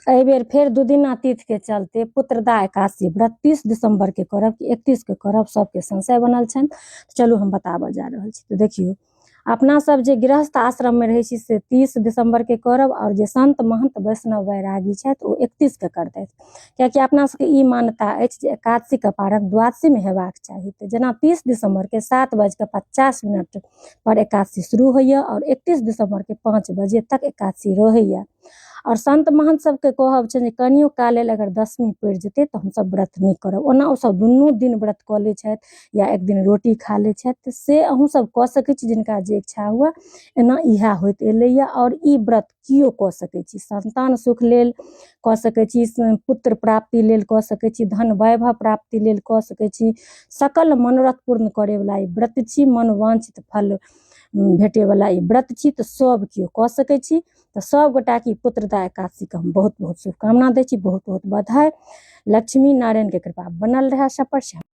एहि बेर फेर दुदिना तिथि के चलते पुत्रदा एकादशी व्रत 30 दिसंबर के करब कि 31 के करब, सबके संशय बनल छनि। चलू हम बताबऽ जा रहल छी। तो देखियो, अपना सब जे गृहस्थ आश्रम में रहै छी से 30 दिसंबर के करब, और जे संत महंत वैष्णव वैरागी छथि ओ 31 के करतथि। कियाकि अपना सबके ई मान्यता अछि जे एकादशी के पारण द्वादशी में हेबाक चाही। तो जेना 30 दिसंबर के 7:50 पर एकादशी शुरू होइए और 31 दिसंबर के 5 बजे तक एकादशी रहैए। और संत महंत सबके कहब छै जे कनियो काल लेल अगर दशमी पड़ि जेतै तऽ हमसब व्रत नहि करब। ओना ओसब दुनू दिन व्रत कऽ लै छथि या एक दिन रोटी खा लै छथि, से अहूँ सब कऽ सकै छी जिनका जे इच्छा हुए। एना इएह होइत एलैए और ई व्रत किओ कऽ सकै छी। संतान सुख लेल कऽ सकै छी, पुत्र प्राप्ति लेल कऽ सकै छी, धन वैभव प्राप्ति लेल कऽ सकै छी। सकल मनोरथ पूर्ण करैवला ई व्रत छी, मन वांछित फल भेटैवला ई व्रत छी। तऽ सब केओ कऽ सकै छी। तऽ सब गोटा की पुत्रदा एकादशी के हम बहुत बहुत शुभकामना दै छी, बहुत बहुत बधाई। लक्ष्मी नारायण के कृपा बनल रहे सब पर।